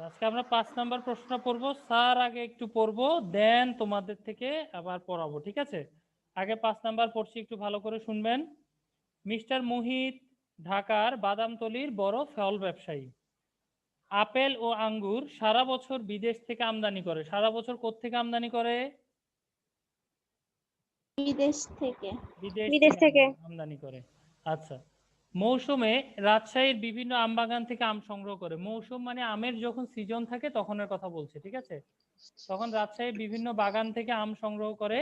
আজকে আমরা 5 নাম্বার প্রশ্ন পড়বো। স্যার আগে একটু পড়বো, দেন তোমাদের থেকে আবার পড়াবো, ঠিক আছে? আগে 5 নাম্বার পড়ছি, একটু ভালো করে শুনবেন। মিস্টার মুহিত ঢাকার বাদামতলির বড় ফল ব্যবসায়ী। আপেল ও আঙ্গুর সারা বছর বিদেশ থেকে আমদানি করে। সারা বছর কোত্থেকে আমদানি করে? বিদেশ থেকে। বিদেশ থেকে আমদানি করে। আচ্ছা, মৌসুমে রাজশাহীর বিভিন্ন আম বাগান থেকে আম সংগ্রহ করে। মৌসুম মানে আমের যখন সিজন থাকে তখনের কথা বলছে, ঠিক আছে? তখন রাজশাহীর বিভিন্ন বাগান থেকে আম সংগ্রহ করে।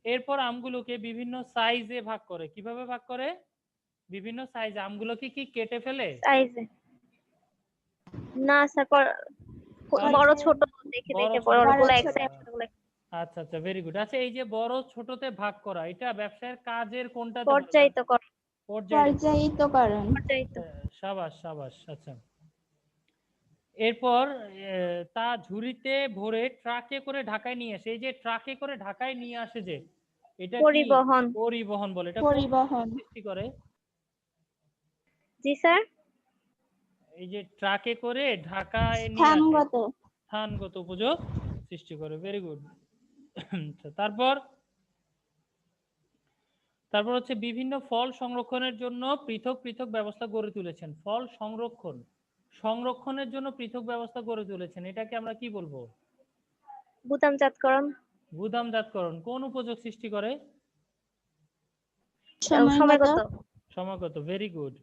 এরপর আমগুলোকে বিভিন্ন সাইজে ভাগ করে। কিভাবে ভাগ করে? বিভিন্ন সাইজে। আমগুলোকে কি কেটে ফেলে? সাইজে না স্যার, বড় ছোট দেখে দেখে বড়গুলো এক সাইড, ছোটগুলো এক সাইড। আচ্ছা আচ্ছা, ভেরি গুড। আচ্ছা, এই যে বড় ছোটতে ভাগ করা, এটা ব্যবসায়ের কাজের কোনটাতে? পর্যায়িতকরণ। পর্যায়িতকরণ। সাবাস সাবাস। আচ্ছা, এরপর তা ঝুড়িতে ভরে ট্রাকে করে ঢাকায় নিয়ে আসে। এই যে ট্রাকে করে ঢাকায় নিয়ে আসে, যে এটা কি? পরিবহন। পরিবহন বলে। এটা পরিবহন সৃষ্টি করে? জি স্যার। এই যে ট্রাকে করে ঢাকায় নিয়ে আসে, স্থানগত উপযোগ সৃষ্টি করে। Very good. তারপর হচ্ছে বিভিন্ন ফল সংরক্ষণের জন্য পৃথক পৃথক ব্যবস্থা গড়ে তুলেছেন। ফল সংরক্ষণের জন্য পৃথক ব্যবস্থা গড়ে তুলেছেন, এটাকে আমরা কি বলবো? গুদামজাতকরণ। গুদামজাতকরণ কোন উপযোগ সৃষ্টি করে? সময়গত। Very good.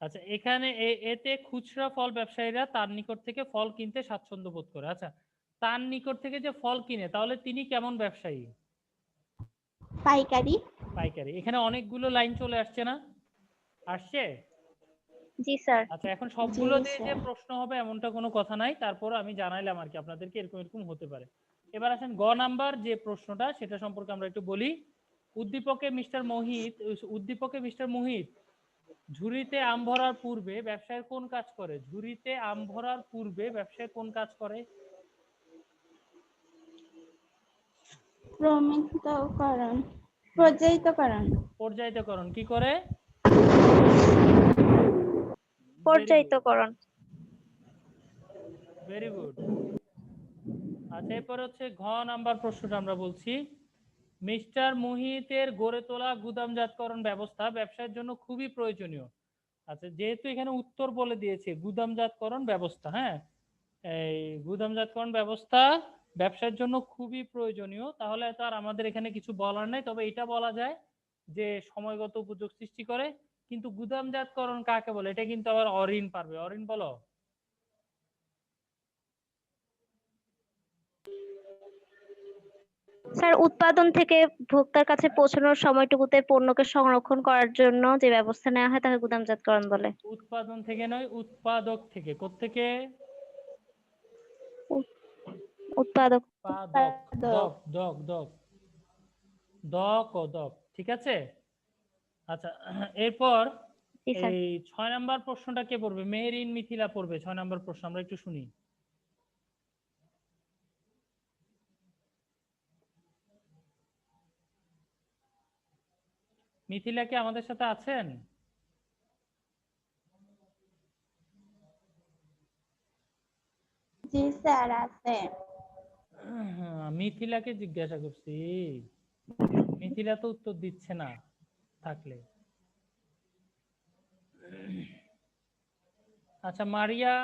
আচ্ছা, এখানে এতে খুচরা ফল ব্যবসায়ীরা তার নিকট থেকে ফল কিনতে স্বাচ্ছন্দ্য বোধ করে। আচ্ছা, তার নিকট থেকে যে ফল কিনে, তাহলে তিনি কেমন ব্যবসায়ী? পাইকারি। এখানে অনেকগুলো লাইন চলে আসছে না? আসছে? জি স্যার। আচ্ছা, এখন সবগুলো দিয়ে যে প্রশ্ন হবে এমনটা কোনো কথা নাই, তারপর আমি জানাইলাম আর কি আপনাদেরকে এরকম এরকম হতে পারে। এবার আসেন গ নাম্বার যে প্রশ্নটা, সেটা সম্পর্কে আমরা একটু বলি। উদ্দীপকে মিস্টার মুহিত ঝুড়িতে আম ভরার পূর্বে ব্যবসায়ের কোন কাজ করে? ঝুড়িতে আম ভরার পূর্বে ব্যবসায় কোন কাজ করে? পর্যায়িতকরণ কি করে? পর্যায়িতকরণ। Very good. আচ্ছা, এরপর হচ্ছে ঘ নাম্বার প্রশ্নটা আমরা বলছি। মিস্টার মুহিতের গড়ে তোলা গুদামজাতকরণ ব্যবস্থা ব্যবসার জন্য খুবই প্রয়োজনীয়। আচ্ছা, যেহেতু এখানে উত্তর বলে দিয়েছে গুদামজাতকরণ ব্যবস্থা, হ্যাঁ, এই গুদামজাতকরণ ব্যবস্থা ব্যবসার জন্য খুবই প্রয়োজনীয়, তাহলে তো আর আমাদের এখানে কিছু বলার নাই। তবে এটা বলা যায় যে সময়গত উপযোগ সৃষ্টি করে। কিন্তু গুদামজাতকরণ কাকে বলে, এটা কিন্তু আবার অরিন পারবে। অরিন বলো। স্যার, উৎপাদন থেকে ভোক্তার কাছে পৌঁছানোর সময়টুকুতে পণ্যকে সংরক্ষণ করার জন্য যে ব্যবস্থা নেওয়া হয় তাকে গুদামজাতকরণ বলে। উৎপাদন থেকে নয়, উৎপাদক থেকে। কোত্থেকে? উৎপাদক। দক দক দক দক ও দক, ঠিক আছে। আচ্ছা, এরপর এই 6 নাম্বার প্রশ্নটা কে পড়বে? মেহেরিন মিথিলা পড়বে 6 নাম্বার প্রশ্ন, আমরা একটু শুনি। মিথিলা কি আমাদের সাথে আছেন? জি স্যার, আছে। মিথিলাকে জিজ্ঞাসা করছি, মিথিলা তো উত্তর দিচ্ছে না থাকলে। আচ্ছা, মারিয়া।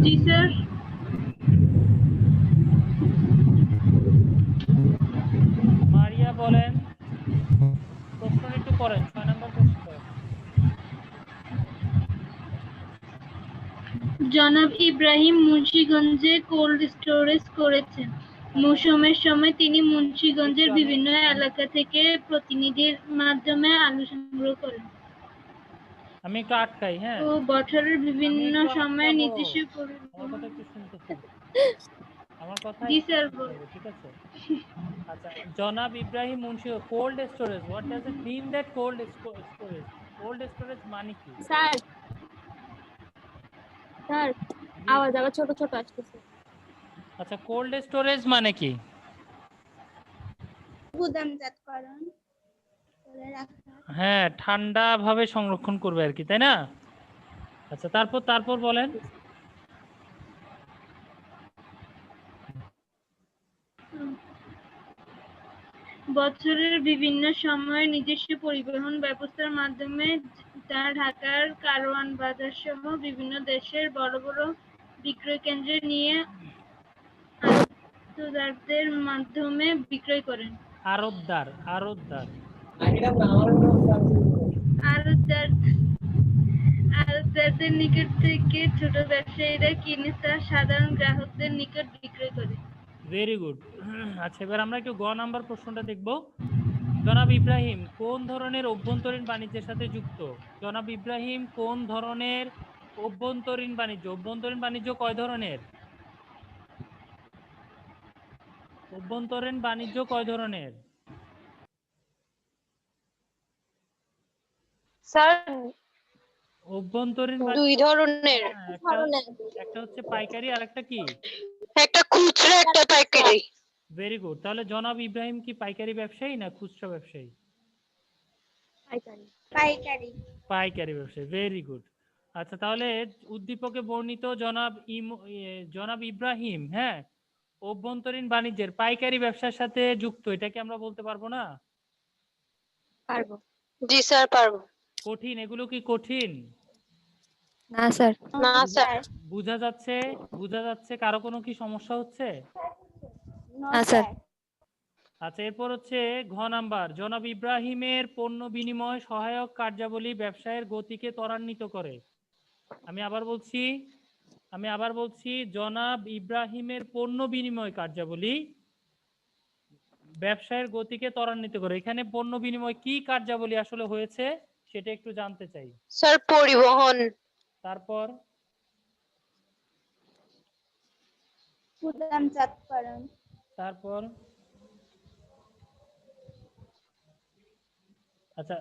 জি স্যার। মারিয়া বলেন, প্রশ্নটা একটু পড়েন, 6 নাম্বার প্রশ্ন পড়েন। জনাব ইব্রাহিম মুন্সিগঞ্জে কোল্ড স্টোরেজ করেছেন। মৌসুমের সময় তিনি মুন্সিগঞ্জের বিভিন্ন এলাকা থেকে প্রতিনিধির মাধ্যমে আলু সংগ্রহ করেন। আমি একটু আটকাই, হ্যাঁ, ও বছরের বিভিন্ন সময়ে নির্দিষ্ট আমার কথা একটু শুনতেছেন? আমার কথা জি একটু স্যার, শুনতে হবে, ঠিক আছে? আচ্ছা, জনাব Ibrahim Munshi, cold storage, what does it mean that cold storage? Cold storage মানে কি? স্যার আওয়াজ আবার ছোট ছোট আসতেছে। আচ্ছা, কোল্ড স্টোরেজ মানে কি? গুদামজাতকরণ করে রাখা। হ্যাঁ, ঠান্ডা ভাবে সংরক্ষণ করবে আর কি, তাই না? আচ্ছা, তারপর তারপর বলেন। বছরের বিভিন্ন সময়ে নিজস্ব পরিবহন ব্যবস্থার মাধ্যমে তা ঢাকার কারওয়ান বাজার সহ বিভিন্ন দেশের বড় বড় বিক্রয় কেন্দ্রে নিয়ে আড়তদারদের মাধ্যমে বিক্রয় করেন। আরতদার, আরতদার। আড়তদার আড়তদারদের নিকট থেকে ছোট ব্যবসায়ীরা কিনে তা সাধারণ গ্রাহকদের নিকট বিক্রয় করে। Very good. আচ্ছা, এবার আমরা একটু গ নাম্বার প্রশ্নটা দেখব। জনাব ইব্রাহিম কোন ধরনের অভ্যন্তরীণ বাণিজ্যের সাথে যুক্ত? জনাব ইব্রাহিম কোন ধরনের অভ্যন্তরীণ বাণিজ্য? অভ্যন্তরীণ বাণিজ্য কয় ধরনের? অভ্যন্তরীণ বাণিজ্য কয় ধরনের? স্যার অভ্যন্তরীণ দুই বাণিজ্য, ধরনের। একটা হচ্ছে পাইকারি আর একটা কি? একটা খুচরা একটা পাইকারি। Very good. তাহলে জনাব ইব্রাহিম কি পাইকারি ব্যবসায়ী না খুচরা ব্যবসায়ী? পাইকারি। পাইকারি ব্যবসায়ী, ভেরি গুড। আচ্ছা, তাহলে উদ্দীপকে বর্ণিত জনাব ইব্রাহিম, হ্যাঁ, অভ্যন্তরীণ বাণিজ্যের পাইকারি ব্যবসার সাথে যুক্ত, এটাকে আমরা বলতে পারবো না? পারবো। জি স্যার পারবো। কঠিন? এগুলো কি কঠিন? না স্যার। না স্যার। বোঝা যাচ্ছে? বোঝা যাচ্ছে? কারো কোনো কি সমস্যা হচ্ছে? নো না স্যার। স্যার। আচ্ছা, এরপর হচ্ছে ঘ নাম্বার। জনাব ইব্রাহিমের পণ্য বিনিময় সহায়ক কার্যাবলী ব্যবসায়ের গতিকে ত্বরান্বিত করে। আমি আবার বলছি, জনাব ইব্রাহিমের পণ্য বিনিময় কার্যাবলী ব্যবসায়ের গতিকে ত্বরান্বিত করে। এখানে পণ্য বিনিময় কি কার্যাবলী আসলে হয়েছে সেটা একটু জানতে চাই। স্যার পরিবহন। তারপর গুদামজাতকরণ। তারপর আচ্ছা,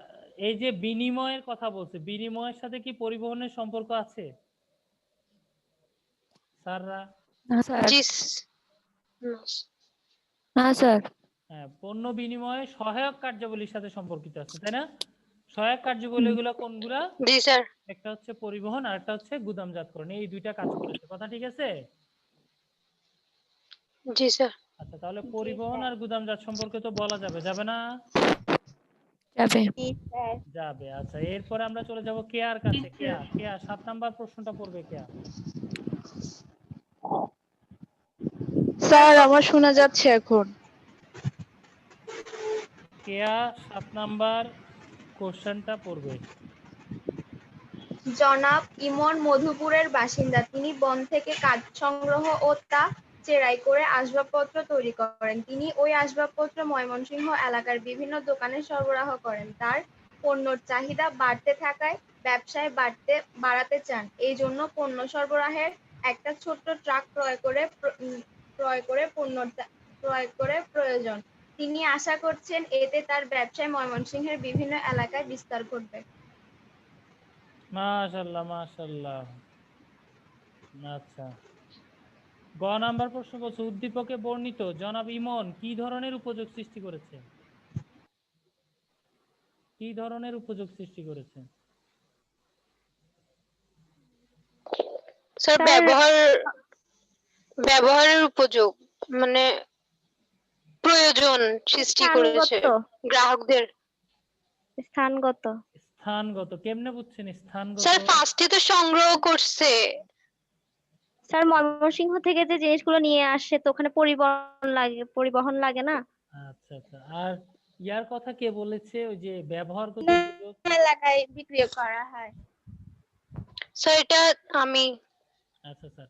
এই যে বিনিময়ের কথা বলছে, বিনিময়ের সাথে কি পরিবহনের সম্পর্ক আছে স্যাররা? না স্যার। জি না স্যার। হ্যাঁ, পণ্য বিনিময় সহায়ক কার্যাবলীর সাথে সম্পর্কিত আছে, তাই না? সহায়ক কার্যাবলী গুলা কোনগুলা? জি স্যার। একটা হচ্ছে পরিবহন আর একটা হচ্ছে গুদামজাতকরণ, এই দুইটা কাজ করেছে। কথা ঠিক আছে? জি স্যার। আচ্ছা, তাহলে পরিবহন আর গুদামজাত সম্পর্কে তো বলা যাবে, যাবে না? যাবে। জি স্যার। যাবে। আচ্ছা, এরপরে আমরা চলে যাব কেয়ার কাছে। কেয়া, 7 নাম্বার প্রশ্নটা পড়বে কেয়া। স্যার আমার শোনা যাচ্ছে এখন। কেয়া 7 নাম্বার কোশ্চেনটা পড়বে। জনাব ইমন মধুপুরের বাসিন্দা। তিনি বন থেকে কাঠ সংগ্রহ ও তা চেরাই করে আসবাবপত্র তৈরি করেন। তিনি ওই আসবাবপত্র ময়মনসিংহ এলাকার বিভিন্ন দোকানে সরবরাহ করেন। তার পণ্যর চাহিদা বাড়তে থাকায় ব্যবসায় বাড়াতে চান। এই জন্য পণ্য সরবরাহের একটা ছোট্ট ট্রাক ক্রয় করে প্রয়োজন। তিনি আশা করছেন এতে তার ব্যবসায় ময়মনসিংহের বিভিন্ন এলাকায় বিস্তার ঘটবে। মাশাআল্লাহ, মাশাআল্লাহ। আচ্ছা, গ নাম্বার প্রশ্ন বলছে, উদ্দীপকে বর্ণিত জনাব ইমন কি ধরনের উপযোগ সৃষ্টি করেছে? কি ধরনের উপযোগ সৃষ্টি করেছে? স্যার ব্যবহারের উপযোগ মানে প্রয়োজন সৃষ্টি করেছে গ্রাহকদের। স্থানগত। স্থানগত কেমনে বুঝছেন? স্থানগত স্যার ফার্স্টে তো সংগ্রহ করছে। স্যার ময়মনসিংহ থেকে যে জিনিসগুলো নিয়ে আসে তো ওখানে পরিবহন লাগে না? আচ্ছা আচ্ছা, আর ইয়ার কথা কে বলেছে, ওই যে ব্যবহারগত উপযোগ? এলাকায় বিক্রি করা হয়। স্যার এটা আমি। আচ্ছা স্যার,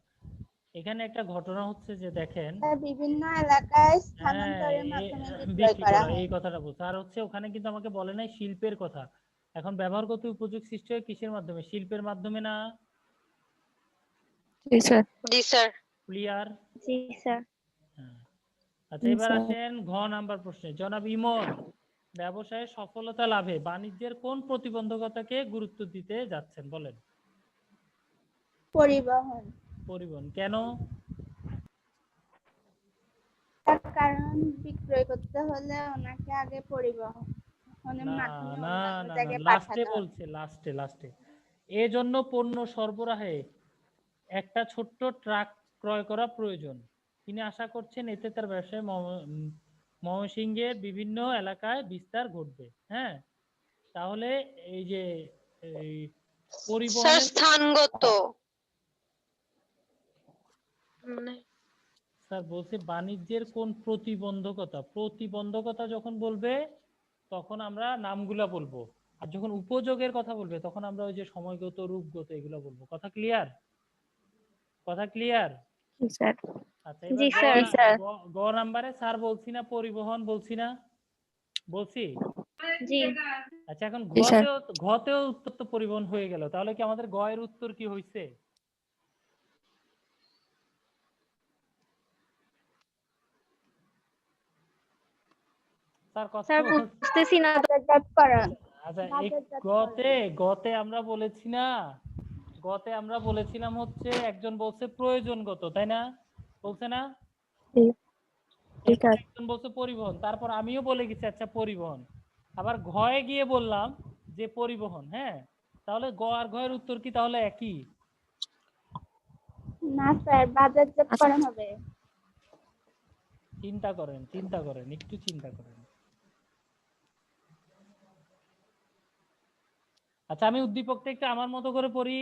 এখানে একটা ঘটনা হচ্ছে যে দেখেন, বিভিন্ন এলাকায় হ্যাঁ, স্থানান্তরের মাধ্যমে বিক্রয় বিক্রি করা করা, হয়। এই কথাটা বলছে। আর হচ্ছে ওখানে কিন্তু আমাকে বলে নাই শিল্পের কথা। এখন ব্যবহারগত উপযোগ সৃষ্টি হয় কিসের মাধ্যমে? শিল্পের মাধ্যমে না? জি স্যার। জি স্যার। ক্লিয়ার? জি স্যার। হ্যাঁ। আচ্ছা, এবার আসেন ঘ নাম্বার প্রশ্নে। জনাব ইমন ব্যবসায়ে সফলতা লাভে বাণিজ্যের কোন প্রতিবন্ধকতাকে গুরুত্ব দিতে যাচ্ছেন বলেন? পরিবহন। পরিবহন কেন? তার কারণ বিক্রয় করতে হলে ওনাকে আগে পরিবহন মানে না মাধ্যমে না অন্যান্য না না জায়গায় লাস্টে পাঠাতে হবে। বলছে, লাস্টে এজন্য পণ্য সরবরাহে একটা ছোট্ট ট্রাক ক্রয় করা প্রয়োজন। তিনি আশা করছেন এতে তার ব্যবসায় ময়মনসিংহের বিভিন্ন এলাকায় বিস্তার ঘটবে। হ্যাঁ, তাহলে এই যে এই স্যার পরিবহনের স্থানগত মানে স্যার বলছে বাণিজ্যের কোন প্রতিবন্ধকতা যখন বলবে তখন আমরা নামগুলা বলবো, আর যখন উপযোগের কথা বলবে তখন আমরা ওই যে সময়গত রূপগত এগুলো বলবো। কথা ক্লিয়ার? কথা ক্লিয়ার? জি স্যার। আচ্ছা, জি এবার স্যার। গ নাম্বারে স্যার বলছি না পরিবহন বলছি না, বলছি? জি আচ্ছা, এখন জি স্যার। ঘতেও উত্তর তো পরিবহন হয়ে গেল, তাহলে কি আমাদের গ এর উত্তর কি হয়েছে? স্যার কথা স্যার বুঝতেছি না তো। বাজারজাতকরণ। আচ্ছা, এই বাজারজাতকরণ। গতে আমরা বলেছি না, গতে আমরা বলেছিলাম হচ্ছে একজন বলছে প্রয়োজনগত, তাই না? বলছে না? জি জি এরপর স্যার। একজন বলছে পরিবহন, তারপর আমিও বলে গেছি আচ্ছা পরিবহন। আবার ঘয়ে গিয়ে বললাম যে পরিবহন। হ্যাঁ, তাহলে গ আর ঘয়ের উত্তর কি তাহলে একই? না স্যার, বাজারজাতকরণ হবে। চিন্তা করেন একটু চিন্তা করেন। আচ্ছা, আমি উদ্দীপকটা একটু আমার মতো করে পড়ি।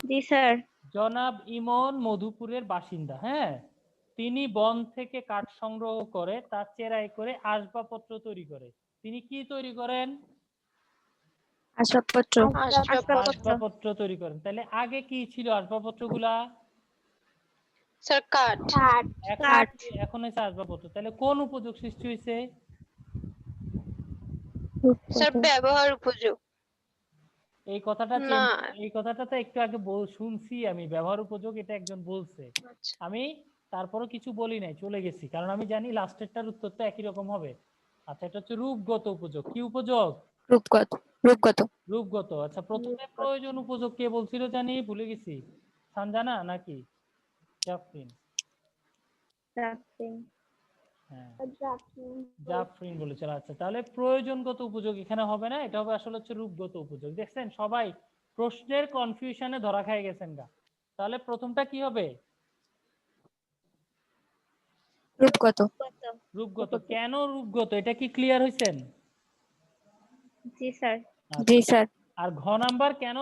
জি স্যার। জনাব ইমন মধুপুরের বাসিন্দা। হ্যাঁ, তিনি বন থেকে কাঠ সংগ্রহ করে তা চেরাই করে আসবাবপত্র তৈরি করে। তিনি কি তৈরি করেন? আসবাবপত্র। আসবাবপত্র আসবাবপত্র তৈরি করেন। তাহলে আগে কি ছিল আসবাবপত্রগুলা? স্যার কাঠ কাঠ। কাঠ। এখন হয়েছে আসবাবপত্র। তাহলে কোন উপযোগ সৃষ্টি হয়েছে? স্যার ব্যবহার উপযোগ এই কথাটা না। এই কথাটা তো একটু আগে শুনছি আমি, ব্যবহার উপযোগ এটা একজন বলছে। আচ্ছা, আমি তারপরও কিছু বলি নাই, চলে গেছি, কারণ আমি জানি লাস্টেরটার উত্তর তো একই রকম হবে। আচ্ছা, এটা হচ্ছে রূপগত উপযোগ। কি উপযোগ? রূপগত। রূপগত। রূপগত। আচ্ছা, প্রথমে প্রয়োজন উপযোগ কে বলছিল জানি, ভুলে গেছি। সানজানা নাকি জাফরিন? হ্যাঁ, জাফরিন বলেছিল। আচ্ছা, তাহলে প্রয়োজনগত উপযোগ এখানে হবে না, এটা হবে আসলে হচ্ছে রূপগত উপযোগ। দেখছেন সবাই প্রশ্নের কনফিউশনে ধরা খাই গেছেন গা। তাহলে প্রথমটা কি হবে? রূপগত। রূপগত। কেন রূপগত এটা কি ক্লিয়ার হয়েছেন? জি স্যার। আচ্ছা, জি স্যার। আর ঘ নাম্বার কেন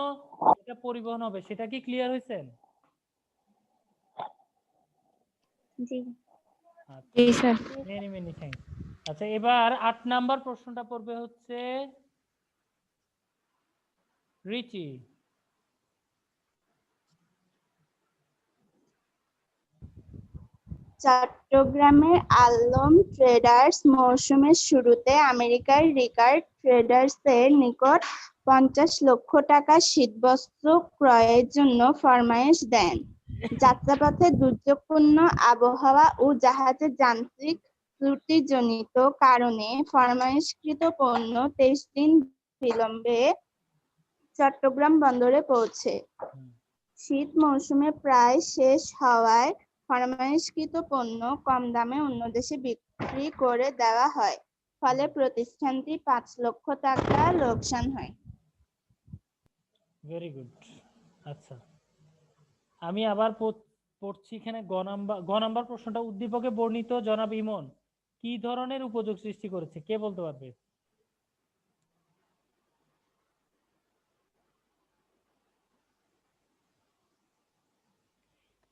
এটা পরিবহন হবে সেটা কি ক্লিয়ার হয়েছেন? জি আচ্ছা, জি স্যার। Many many thanks. আচ্ছা, এবার 8 নাম্বার প্রশ্নটা পড়বে হচ্ছে রিচি। চট্টগ্রামের আলম ট্রেডার্স মৌসুমের শুরুতে আমেরিকার রিকার্ড ট্রেডার্সের নিকট 50 লক্ষ টাকা শীতবস্ত্র ক্রয়ের জন্য ফরমায়েশ দেন। যাত্রাপথে দুর্যোগপূর্ণ আবহাওয়া ও জাহাজের যান্ত্রিক ত্রুটিজনিত কারণে ফরমায়েশকৃত পণ্য 23 দিন বিলম্বে চট্টগ্রাম বন্দরে পৌঁছে। শীত মৌসুমে প্রায় শেষ হওয়ায় ফরমায়েশকৃত পণ্য কম দামে অন্য দেশে বিক্রি করে দেওয়া হয়, ফলে প্রতিষ্ঠানটি 5 লক্ষ টাকা লোকসান হয়। Very good. আচ্ছা, আমি আবার পড়ছি এখানে গ নাম্বার প্রশ্নটা। উদ্দীপকে বর্ণিত জনাব ইমন কি ধরনের উপযোগ সৃষ্টি করেছে, কে বলতে পারবে?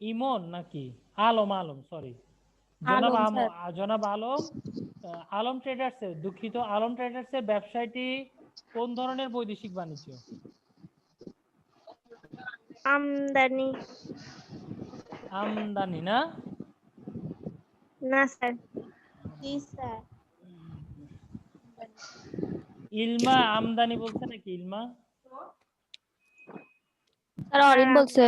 ইমন নাকি আলম? সরি, জনাব আলম স্যার। জনাব আলম। আলম ট্রেডার্স এর, দুঃখিত, আলম ট্রেডার্স এর ব্যবসায়টি কোন ধরনের বৈদেশিক বাণিজ্য? আমদানি। আমদানি না? না স্যার। জি স্যার। ইলমা আমদানি বলছে নাকি? ইলমা? স্যার অরিন বলছে।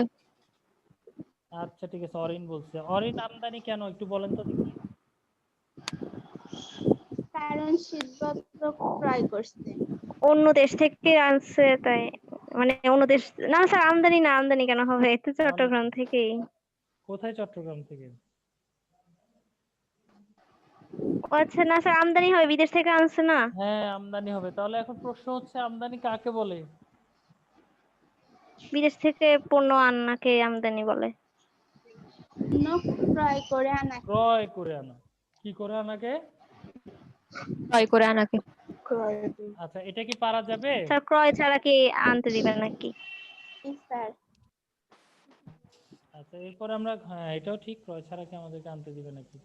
আচ্ছা, ঠিক আছে, অরিন বলছে। অরিন আমদানি কেন একটু বলেন তো দেখি। কারণ শীতবস্ত্র ক্রয় করছে। অন্য দেশ থেকে আনছে তাই, মানে অন্য দেশ। না স্যার আমদানি না, আমদানি কেন হবে, এতে চট্টগ্রাম থেকেই। কোথায় চট্টগ্রাম থেকে? ও আচ্ছা, না স্যার, আমদানি হয়, বিদেশ থেকে আনছে না। হ্যাঁ, আমদানি হবে। তাহলে এখন প্রশ্ন হচ্ছে আমদানি কাকে বলে? বিদেশ থেকে পণ্য আনাকে আমদানি বলে। পণ্য ক্রয় করে আনা। ক্রয় করে আনা। কি করে আনাকে? ক্রয় করে আনাকে। আচ্ছা, এটা কি পারা যাবে? স্যার, ক্রয় ছাড়া কি আনতে দিবেন নাকি? জি স্যার। আচ্ছা, এরপর আমরা, হ্যাঁ এটাও ঠিক, ক্রয় ছাড়া কি আমাদেরকে আনতে দিবে নাকি।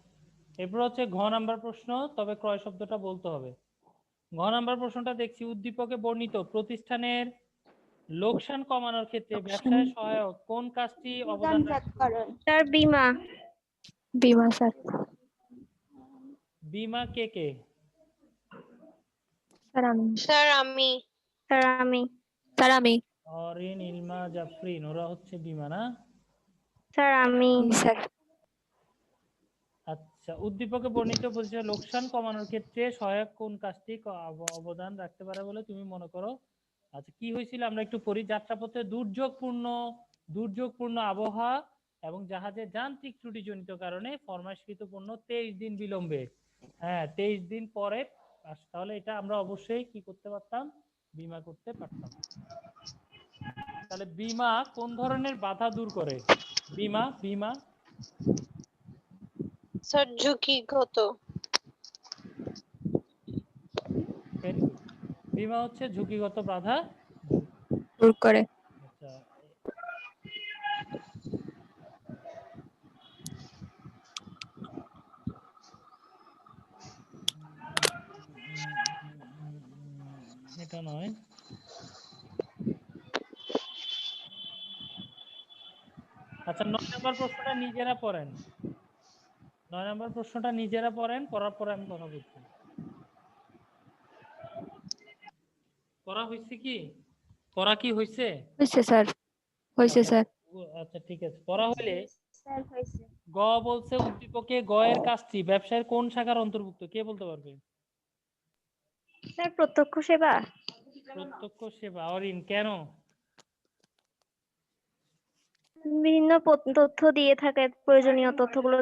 এরপর হচ্ছে ঘ নাম্বার প্রশ্ন, তবে ক্রয় শব্দটা বলতে হবে। ঘ নাম্বার প্রশ্নটা দেখছি, উদ্দীপকে বর্ণিত প্রতিষ্ঠানের লোকসান কমানোর ক্ষেত্রে ব্যবসায় সহায়ক কোন কাজটি অবদান রাখে? গুদামজাতকরণ। স্যার, বীমা। বিমা স্যার। বীমা কে কে? স্যার আমি। স্যার, আমি। স্যার আমি। অরিন, ইলমা, জাফরিন, ওরা হচ্ছে বীমা না? স্যার, আমি। স্যার। আচ্ছা, উদ্দীপকে বর্ণিত প্রতিষ্ঠানের লোকসান কমানোর ক্ষেত্রে সহায়ক কোন কাজটি অবদান রাখতে পারে বলে তুমি মনে করো? আচ্ছা, কি হয়েছিল আমরা একটু পড়ি। যাত্রাপথে দুর্যোগপূর্ণ আবহাওয়া এবং জাহাজের যান্ত্রিক ত্রুটিজনিত কারণে ফরমাশকৃত পণ্য 23 দিন বিলম্বে, হ্যাঁ 23 দিন পরে তাহলে এটা আমরা অবশ্যই কি করতে পারতাম? বীমা করতে পারতাম। তাহলে বীমা কোন ধরনের বাধা দূর করে? বীমা স্যার ঝুঁকিগত। Very good. বীমা হচ্ছে ঝুঁকিগত বাধা দূর করে। আচ্ছা, এটা নয়। আচ্ছা, 9 নম্বর প্রশ্নটা নিজেরা পড়েন। 9 নম্বর প্রশ্নটা নিজেরা পড়েন, পড়ার পরে আমি কথা বলছি। পড়া হয়েছে কি? পড়া কি হয়েছে? হয়েছে স্যার। হয়েছে স্যার। আচ্ছা ঠিক আছে, পড়া হলে স্যার হয়েছে। গ বলছে উদ্দীপকে গ এর কাজটি ব্যবসায়ের কোন শাখার অন্তর্ভুক্ত? কে বলতে পারবে? স্যার, প্রত্যক্ষ সেবা। প্রত্যক্ষ সেবা। অরিন, কেন? বিভিন্ন তথ্য দিয়ে থাকে, প্রয়োজনীয় তথ্যগুলো।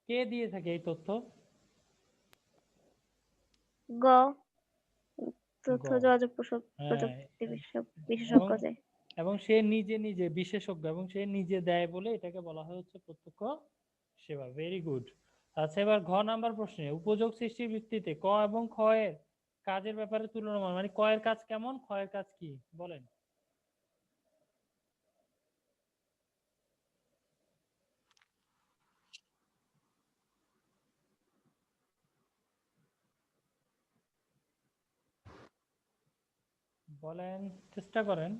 কে দিয়ে থাকে এই তথ্য? গ, তথ্য গ। যোগাযোগ হ্যাঁ, প্রযুক্তি এবং বিশেষজ্ঞ যে। এবং সে নিজে বিশেষজ্ঞ এবং সে নিজে দেয় বলে এটাকে বলা হয় হচ্ছে প্রত্যক্ষ সেবা। Very good. আচ্ছা, এবার ঘ নাম্বার প্রশ্নে উপযোগ সৃষ্টির ভিত্তিতে ক এবং খ এর কাজের ব্যাপারে তুলনা, মানে ক এর কাজ কেমন, খ এর কাজ কি বলেন? বলেন, চেষ্টা করেন।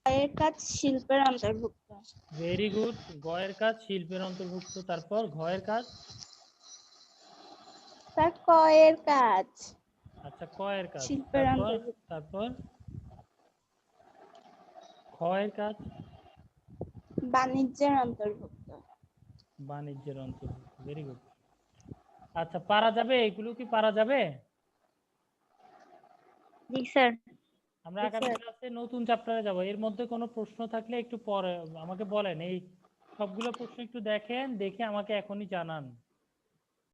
এর কাজ শিল্পের অন্তর্ভুক্ত। Very good. গ এর কাজ শিল্পের অন্তর্ভুক্ত। তারপর ঘ এর কাজ? স্যার ক এর কাজ আচ্ছা, ক এর কাজ। শিল্পের অন্তর্ভুক্ত। তারপর খ এর কাজ? বাণিজ্যের অন্তর্ভুক্ত। বাণিজ্যের অন্তর্ভুক্ত। Very good. আচ্ছা, পারা যাবে? এগুলো কি পারা যাবে? জি স্যার। আমরা আগামী ক্লাসে নতুন চ্যাপ্টারে যাব। এর মধ্যে কোনো প্রশ্ন থাকলে একটু পরে আমাকে বলেন। এই সবগুলো প্রশ্ন একটু দেখেন, দেখে আমাকে এখনই জানান।